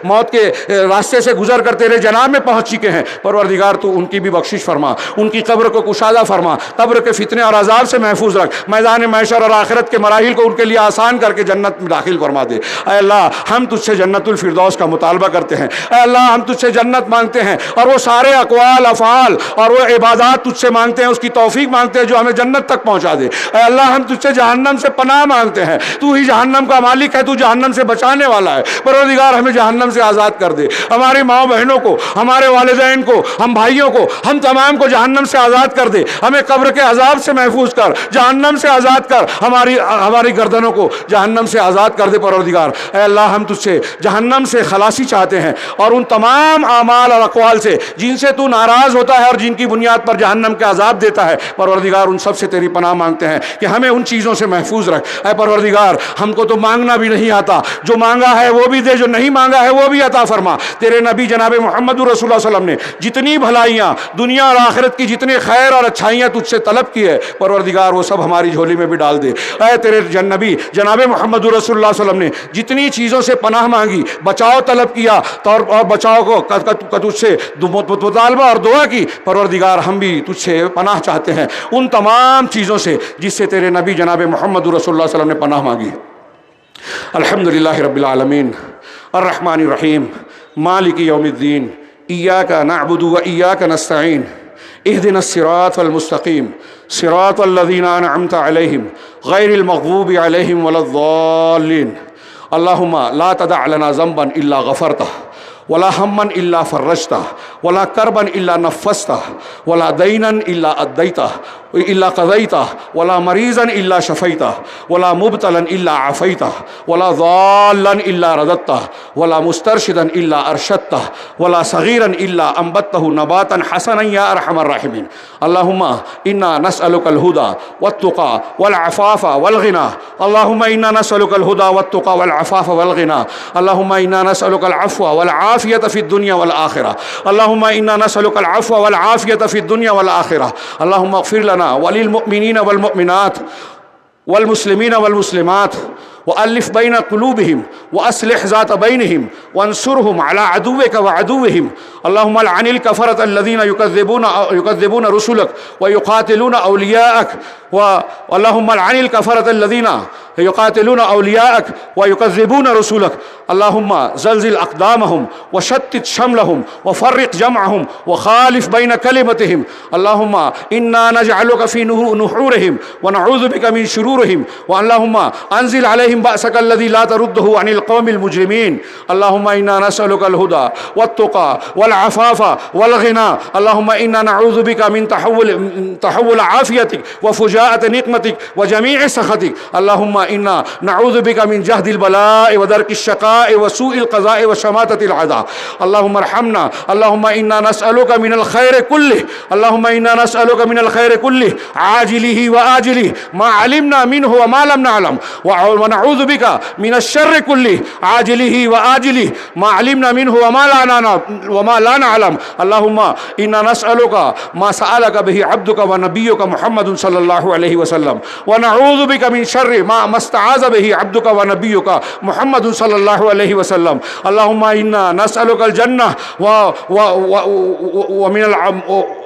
موت کے راستے سے گزر کر تیرے جناب میں پہنچ چکے ہیں، پروردگار تو ان کی بھی بخشش فرما، ان کی قبر کو کشادہ فرما، قبر کے فتنے اور عذاب سے محفوظ رکھ، میدان محشر اور آخرت کے مراحل کو ان کے لیے آسان کر کے جنت میں داخل فرما دے۔ اے اللہ ہم تجھ سے جنت الفردوس کا مطالبہ کرتے ہیں، اے اللہ ہم تجھ سے جنت مانگتے ہیں، اور وہ سارے اقوال، افعال اور وہ عبادات تجھ سے مانگتے ہیں، اس کی توفیق مانگتے ہیں جو ہمیں جنت تک پہنچا دے۔ اے اللہ ہم تجھ سے جہنم سے پناہ مانگتے ہیں، تو ہی جہنم کا مالک ہے، تو جہنم سے بچانے والا ہے، پروردگار ہمیں جہنم سے آزاد کر دے، ہماری ماں بہنوں کو، ہمارے والدین کو، ہم بھائیوں کو، ہم تمام کو جہنم سے آزاد کر دے، ہمیں قبر کے عذاب سے محفوظ کر، جہنم سے آزاد کر، ہماری گردنوں کو جہنم سے آزاد کر دے۔ پروردگار اے اللہ ہم تجھ سے جہنم سے خلاصی چاہتے ہیں، اور ان تمام اعمال اور اقوال سے جن سے تو ناراض ہوتا ہے اور جن کی بنیاد پر جہنم کے عذاب دیتا ہے، پروردگار ان سب سے تیری پناہ مانگتے ہیں کہ ہمیں ان چیزوں سے محفوظ رکھ۔ اے پروردگار ہم کو تو مانگنا بھی نہیں آتا، جو مانگا ہے وہ بھی دے، جو نہیں مانگا ہے وہ بھی عطا فرما۔ تیرے نبی جناب محمد رسول اللہ صلی اللہ علیہ وسلم نے جتنی بھلائیاں دنیا اور آخرت کی، جتنے خیر اور اچھائیاں تجھ سے طلب کی ہے، پروردگار وہ سب ہماری جھولی میں بھی ڈال دے۔ اے تیرے نبی جناب محمد رسول اللہ صلی اللہ علیہ وسلم نے جتنی چیزوں سے پناہ مانگی، بچاؤ طلب کیا اور بچاؤ کو تجھ سے مطالبہ اور دعا کی، پروردگار ہم بھی تجھ سے پناہ چاہتے ہیں ان تمام چیزوں سے جس سے تیرے نبی جناب محمد رسول اللہ صلی اللہ علیہ وسلم نے پناہ مانگی۔ الحمدللہ رب العالمین الرحمن الرحیم مالک یوم الدین ایاک نعبد و ایاک نستعین اہدنا الصراط المستقیم صراط الذین انعمت علیہم غیر المغضوب علیہم ولا الضالین۔ اللہم لا تدع لنا ذنبا الا غفرتہ ولا ہما الا فرجتہ ولا کربا الا نفستہ ولا دینا الا ادیتہ إلا قضيته ولا مريضا إلا شفيته ولا مبتلا إلا عافيته ولا ضالا إلا رددته ولا مسترشدا إلا أرشدته ولا صغيرا إلا أنبته نباتا حسنا يا أرحم الراحمين. اللهم إنا نسألك الهدى والتقى والعفاف والغنى. اللهم إنا نسألك الهدى والتقى والعفاف والغنى. اللهم إنا نسألك العفو والعافية في الدنيا والآخرة. اللهم إنا نسألك العفو والعافية في الدنيا والآخرة. اللهم اغفر لنا وللمؤمنين والمؤمنات والمسلمين والمسلمات وألف بين قلوبهم وأصلح ذات بينهم وانصرهم على عدوك وعدوهم. اللهم لعن الكفرة الذين يكذبون رسلك ويقاتلون أولياءك. اللهم لعن الكفرة الذين يقاتلون أولياءك ويكذبون رسلك. اللهم زلزل أقدامهم وشتت شملهم وفرق جمعهم وخالف بين كلمتهم. اللهم إنا نجعلك في نحورهم ونعوذ بك من شرورهم. اللهم أنزل عليهم بأسك الذي لا ترده عن القوم المجرمين. اللهم إنا نسألك الهدى والتقى والعفاف والغنى. اللهم إنا نعوذ بك من تحول عافيتك وفجاءة نقمتك وجميع سخطك. اللهم إنا نعوذ بك من جهد البلاء ودرك الشقاء وسوء القضاء وشماتة العداء. اللهم ارحمنا. اللهم إنا نسألك من الخير كله. اللهم إنا نسألك من الخير كله عاجله وآجله ما علمنا منه وما لم نعلم. ونعوذ بك من الشر كله عاجله وآجله ما علمنا منه وما لا نعلم. اللهم إنا نسألك ما سألك به عبدك ونبيك محمد صلى الله عليه وسلم ونعوذ بك من شر ما استعاذ به عبدك ونبيك محمد صلى الله عليه وسلم. اللهم إنا نسألك الجنة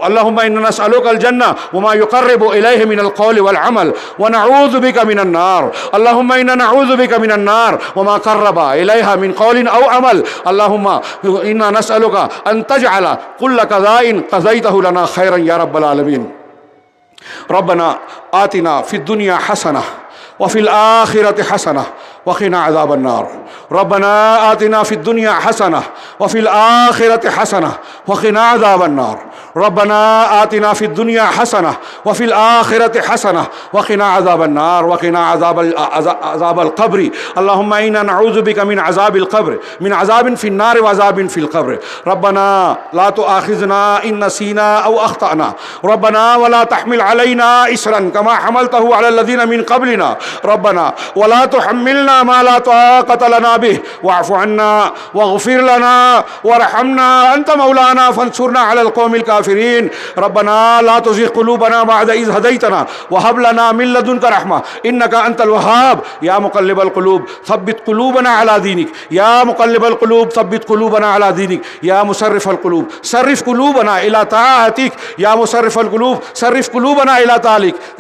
اللهم إنا نسألك الجنة وما يقرب إليه من القول والعمل ونعوذ بك من النار. اللهم إنا نعوذ بك من النار وما قرب إليها من قول أو عمل. اللهم إنا نسألك أن تجعل كل قضاء قضيته لنا خيرا يا رب العالمين. ربنا آتنا في الدنيا حسنة وفي الآخرة حسنة وقنا عذاب النار. ربنا آتنا في الدنيا حسنة وفي الآخرة حسنة وقنا عذاب النار. ربنا آتنا في الدنيا حسنة وفي الآخرة حسنة وقنا عذاب النار وقنا عذاب القبر. اللهم إنا نعوذ بك من عذاب القبر، من عذاب في النار وعذاب في القبر. ربنا لا تؤاخذنا إن نسينا أو أخطأنا. ربنا ولا تحمل علينا إسرا كما حملته على الذين من قبلنا. ربنا ولا تحملنا ما لا طاقة لنا به واعف عنا واغفر لنا وارحمنا أنت مولانا فانصرنا على القوم الكافرين. ربنا لا تزغ قلوبنا بعد إذ هديتنا وهب لنا من لدنك رحمة إنك أنت الوهاب. يا مقلب القلوب ثبت قلوبنا على دينك. يا مقلب القلوب ثبت قلوبنا على دينك. يا مصرف القلوب صرف قلوبنا إلى طاعتك. يا مصرف القلوب صرف قلوبنا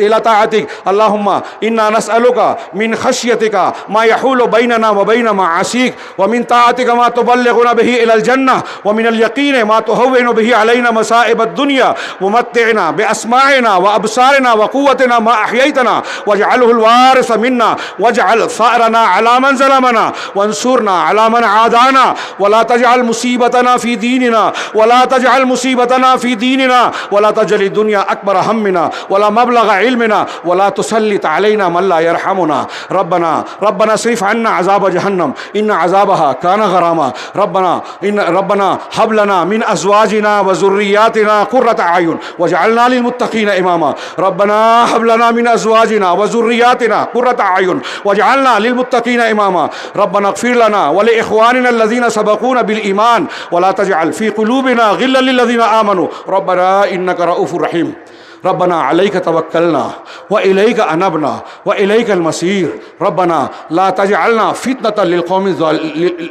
إلى طاعتك. اللهم إنا نسألك من خشيتك ما يحول بيننا وبين معاصيك ومن طاعتك ما تبلغنا به إلى الجنة ومن اليقين ما تهون به علينا مصائب الدنيا ومتعنا بأسماعنا وأبصارنا وقوتنا ما أحييتنا واجعله الوارث منا واجعل ثأرنا على من ظلمنا وانصرنا على من عادانا ولا تجعل مصيبتنا في ديننا ولا تجعل مصيبتنا في ديننا ولا تجعل الدنيا أكبر همنا ولا مبلغ علمنا ولا تسلط علينا من لا يرحمنا. ربنا اصرف عنا عذاب جهنم إن عذابها كان غراما. ربنا هب لنا من أزواجنا وذرياتنا قرة أعين واجعلنا للمتقين إماما. ربنا هب لنا من أزواجنا وذرياتنا قرة أعين واجعلنا للمتقين إماما. ربنا اغفر لنا ولإخواننا الذين سبقونا بالإيمان ولا تجعل في قلوبنا غلا للذين آمنوا ربنا إنك رؤوف رحيم. ربنا عليك توكلنا وإليك أنبنا وإليك المصير. ربنا لا تجعلنا فتنة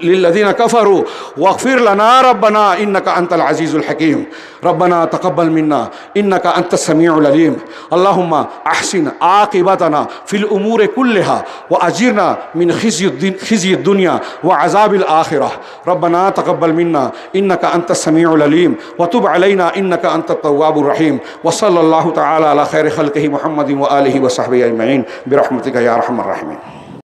للذين كفروا واغفر لنا ربنا إنك أنت العزيز الحكيم. ربنا تقبل منا إنك أنت السميع العليم. اللهم أحسن عاقبتنا في الأمور كلها وأجرنا من خزي الدنيا وعذاب الآخرة. ربنا تقبل منا إنك أنت السميع العليم وتب علينا إنك أنت التواب الرحيم. وصلى الله تعالى على خير خلقه محمد وآله وصحبه أجمعين برحمتك يا أرحم الراحمين.